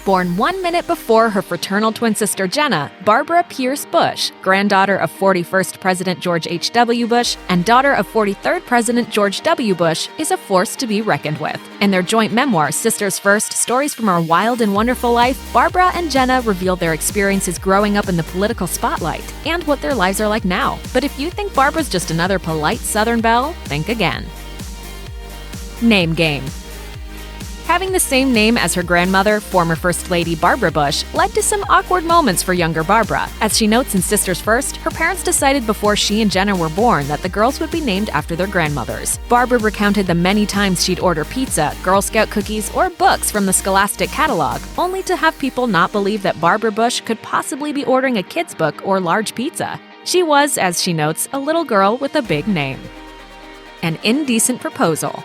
Born 1 minute before her fraternal twin sister Jenna, Barbara Pierce Bush, granddaughter of 41st President George H.W. Bush and daughter of 43rd President George W. Bush, is a force to be reckoned with. In their joint memoir, Sisters First: Stories from Our Wild and Wonderful Life, Barbara and Jenna reveal their experiences growing up in the political spotlight and what their lives are like now. But if you think Barbara's just another polite Southern belle, think again. Name game. Having the same name as her grandmother, former First Lady Barbara Bush, led to some awkward moments for younger Barbara. As she notes in Sisters First, her parents decided before she and Jenna were born that the girls would be named after their grandmothers. Barbara recounted the many times she'd order pizza, Girl Scout cookies, or books from the Scholastic catalog, only to have people not believe that Barbara Bush could possibly be ordering a kid's book or large pizza. She was, as she notes, a little girl with a big name. An indecent proposal.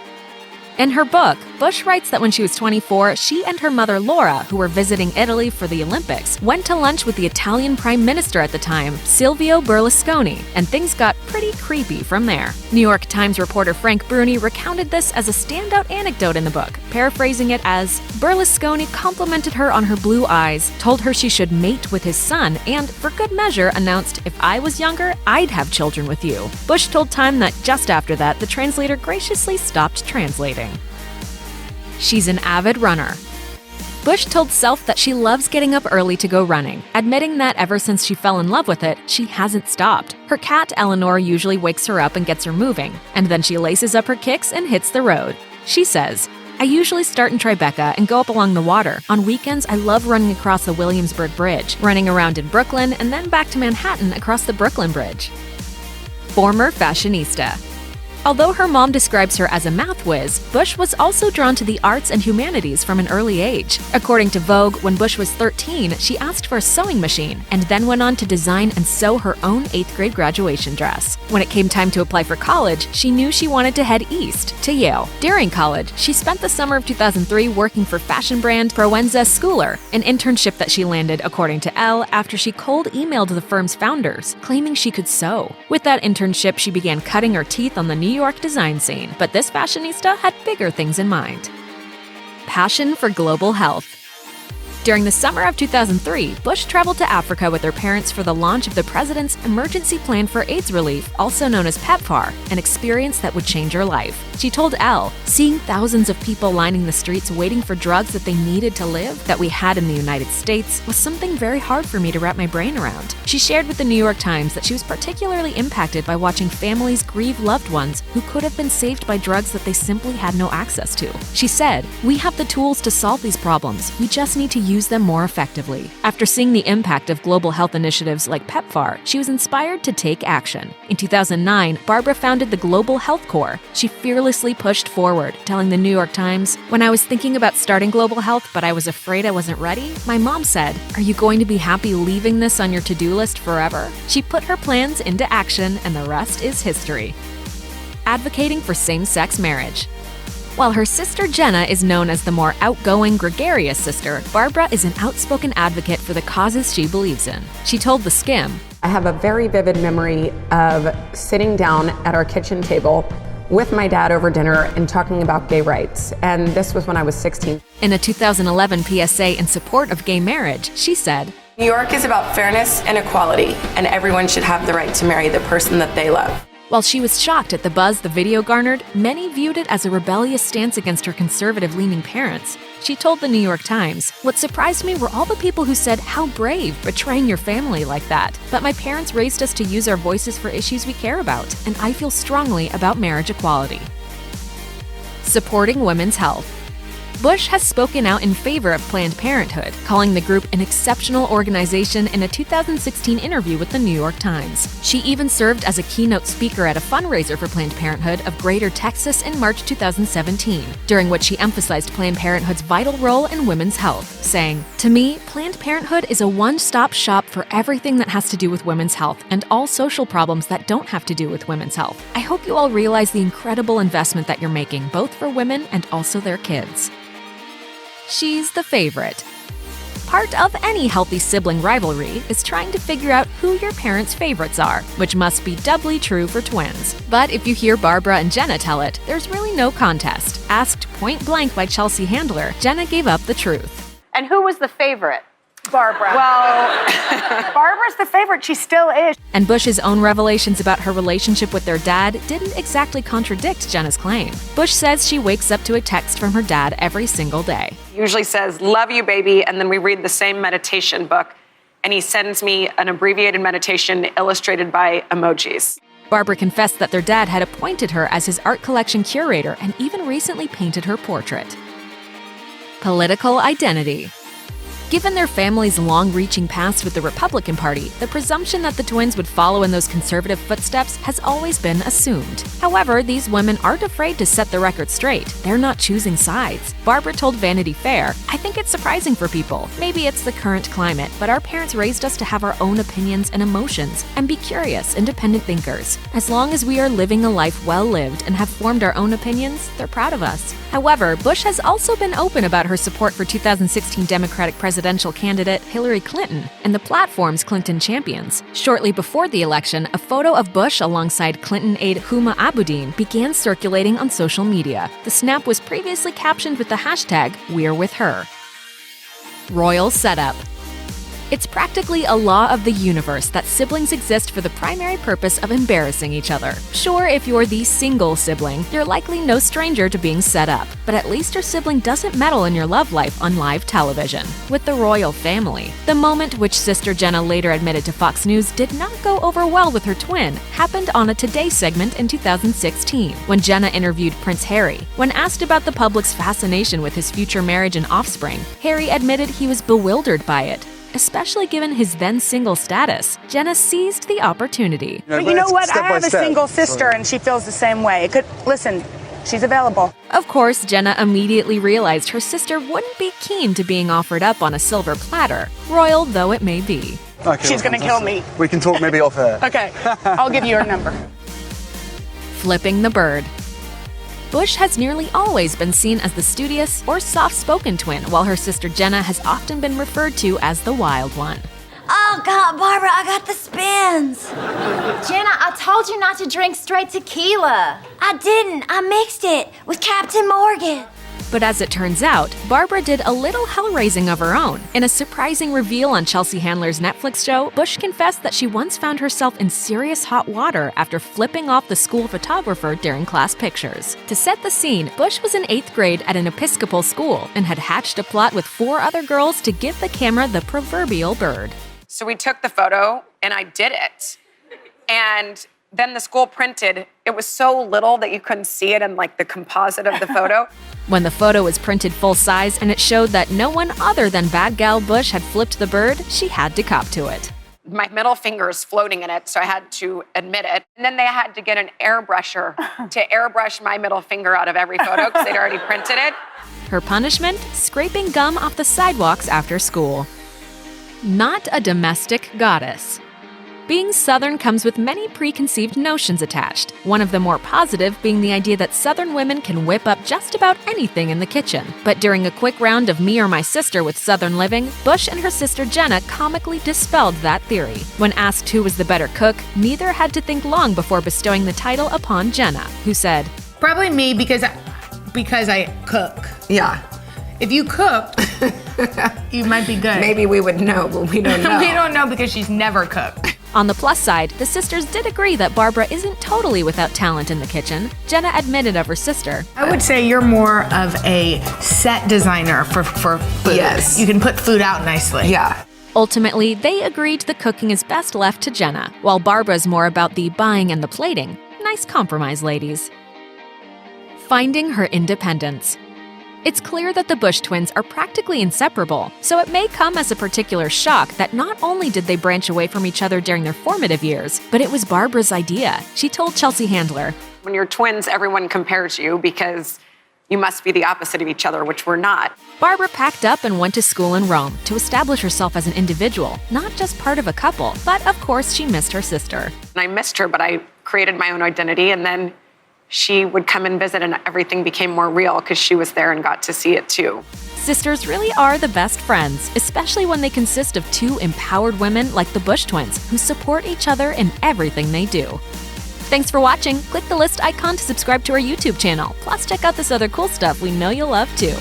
In her book, Bush writes that when she was 24, she and her mother Laura, who were visiting Italy for the Olympics, went to lunch with the Italian Prime Minister at the time, Silvio Berlusconi, and things got pretty creepy from there. New York Times reporter Frank Bruni recounted this as a standout anecdote in the book, paraphrasing it as, Berlusconi complimented her on her blue eyes, told her she should mate with his son, and, for good measure, announced, if I was younger, I'd have children with you. Bush told Time that just after that, the translator graciously stopped translating. She's an avid runner. Bush told Self that she loves getting up early to go running, admitting that ever since she fell in love with it, she hasn't stopped. Her cat, Eleanor, usually wakes her up and gets her moving, and then she laces up her kicks and hits the road. She says, I usually start in Tribeca and go up along the water. On weekends, I love running across the Williamsburg Bridge, running around in Brooklyn, and then back to Manhattan across the Brooklyn Bridge. Former fashionista. Although her mom describes her as a math whiz, Bush was also drawn to the arts and humanities from an early age. According to Vogue, when Bush was 13, she asked for a sewing machine and then went on to design and sew her own 8th grade graduation dress. When it came time to apply for college, she knew she wanted to head east, to Yale. During college, she spent the summer of 2003 working for fashion brand Proenza Schouler, an internship that she landed, according to Elle, after she cold emailed the firm's founders, claiming she could sew. With that internship, she began cutting her teeth on the New York design scene, but this fashionista had bigger things in mind. Passion for global health. During the summer of 2003, Bush traveled to Africa with her parents for the launch of the President's Emergency Plan for AIDS Relief, also known as PEPFAR, an experience that would change her life. She told Elle, seeing thousands of people lining the streets waiting for drugs that they needed to live, that we had in the United States, was something very hard for me to wrap my brain around. She shared with the New York Times that she was particularly impacted by watching families grieve loved ones who could have been saved by drugs that they simply had no access to. She said, we have the tools to solve these problems, we just need to use them more effectively. After seeing the impact of global health initiatives like PEPFAR, she was inspired to take action. In 2009, Barbara founded the Global Health Corps. She fearlessly pushed forward, telling the New York Times, when I was thinking about starting Global Health but I was afraid I wasn't ready, my mom said, are you going to be happy leaving this on your to-do list forever? She put her plans into action and the rest is history. Advocating for same-sex marriage. While her sister Jenna is known as the more outgoing, gregarious sister, Barbara is an outspoken advocate for the causes she believes in. She told The Skim, I have a very vivid memory of sitting down at our kitchen table with my dad over dinner and talking about gay rights, and this was when I was 16. In a 2011 PSA in support of gay marriage, she said, New York is about fairness and equality, and everyone should have the right to marry the person that they love. While she was shocked at the buzz the video garnered, many viewed it as a rebellious stance against her conservative-leaning parents. She told the New York Times, what surprised me were all the people who said, how brave, betraying your family like that. But my parents raised us to use our voices for issues we care about, and I feel strongly about marriage equality. Supporting women's health. Bush has spoken out in favor of Planned Parenthood, calling the group an exceptional organization in a 2016 interview with the New York Times. She even served as a keynote speaker at a fundraiser for Planned Parenthood of Greater Texas in March 2017, during which she emphasized Planned Parenthood's vital role in women's health, saying, to me, Planned Parenthood is a one-stop shop for everything that has to do with women's health and all social problems that don't have to do with women's health. I hope you all realize the incredible investment that you're making, both for women and also their kids. She's the favorite. Part of any healthy sibling rivalry is trying to figure out who your parents' favorites are, which must be doubly true for twins. But if you hear Barbara and Jenna tell it, there's really no contest. Asked point blank by Chelsea Handler, Jenna gave up the truth. And who was the favorite? Barbara. Well, Barbara's the favorite. She still is. And Bush's own revelations about her relationship with their dad didn't exactly contradict Jenna's claim. Bush says she wakes up to a text from her dad every single day. He usually says, "Love you, baby," and then we read the same meditation book, and he sends me an abbreviated meditation illustrated by emojis. Barbara confessed that their dad had appointed her as his art collection curator and even recently painted her portrait. Political identity. Given their family's long-reaching past with the Republican Party, the presumption that the twins would follow in those conservative footsteps has always been assumed. However, these women aren't afraid to set the record straight. They're not choosing sides. Barbara told Vanity Fair, "I think it's surprising for people. Maybe it's the current climate, but our parents raised us to have our own opinions and emotions and be curious, independent thinkers. As long as we are living a life well lived and have formed our own opinions, they're proud of us." However, Bush has also been open about her support for 2016 Democratic presidential candidate Hillary Clinton and the platforms Clinton champions. Shortly before the election, a photo of Bush alongside Clinton aide Huma Abedin began circulating on social media. The snap was previously captioned with the hashtag #We'reWithHer. Royal setup. It's practically a law of the universe that siblings exist for the primary purpose of embarrassing each other. Sure, if you're the single sibling, you're likely no stranger to being set up, but at least your sibling doesn't meddle in your love life on live television. With the royal family, the moment which sister Jenna later admitted to Fox News did not go over well with her twin happened on a Today segment in 2016, when Jenna interviewed Prince Harry. When asked about the public's fascination with his future marriage and offspring, Harry admitted he was bewildered by it. Especially given his then-single status, Jenna seized the opportunity. But you know what? I have a single sister, and she feels the same way. Listen, she's available. Of course, Jenna immediately realized her sister wouldn't be keen to being offered up on a silver platter, royal though it may be. Okay, she's going to kill me. We can talk maybe off air. Okay, I'll give you her number. Flipping the bird. Bush has nearly always been seen as the studious or soft-spoken twin, while her sister Jenna has often been referred to as the wild one. Oh, God, Barbara, I got the spins. Jenna, I told you not to drink straight tequila. I didn't. I mixed it with Captain Morgan. But as it turns out, Barbara did a little hell-raising of her own. In a surprising reveal on Chelsea Handler's Netflix show, Bush confessed that she once found herself in serious hot water after flipping off the school photographer during class pictures. To set the scene, Bush was in 8th grade at an Episcopal school and had hatched a plot with 4 other girls to give the camera the proverbial bird. So we took the photo, and I did it. And then the school printed. It was so little that you couldn't see it in like the composite of the photo. When the photo was printed full size and it showed that no one other than Bad Gal Bush had flipped the bird, she had to cop to it. My middle finger is floating in it, so I had to admit it. And then they had to get an airbrusher to airbrush my middle finger out of every photo because they'd already printed it. Her punishment? Scraping gum off the sidewalks after school. Not a domestic goddess. Being Southern comes with many preconceived notions attached, one of the more positive being the idea that Southern women can whip up just about anything in the kitchen. But during a quick round of Me or My Sister with Southern Living, Bush and her sister Jenna comically dispelled that theory. When asked who was the better cook, neither had to think long before bestowing the title upon Jenna, who said, "Probably me because I cook. Yeah. If you cooked, you might be good. Maybe we would know, but we don't know. We don't know because she's never cooked." On the plus side, the sisters did agree that Barbara isn't totally without talent in the kitchen. Jenna admitted of her sister. I would say you're more of a set designer for food. Yes. You can put food out nicely. Yeah. Ultimately, they agreed the cooking is best left to Jenna, while Barbara's more about the buying and the plating. Nice compromise, ladies. Finding her independence. It's clear that the Bush twins are practically inseparable, so it may come as a particular shock that not only did they branch away from each other during their formative years, but it was Barbara's idea. She told Chelsea Handler, When you're twins, everyone compares you because you must be the opposite of each other, which we're not. Barbara packed up and went to school in Rome to establish herself as an individual, not just part of a couple, but of course she missed her sister. And I missed her, but I created my own identity, and then she would come and visit and everything became more real because she was there and got to see it too. Sisters really are the best friends, especially when they consist of 2 empowered women like the Bush twins who support each other in everything they do. Thanks for watching. Click the list icon to subscribe to our YouTube channel. Plus check out this other cool stuff we know you'll love too.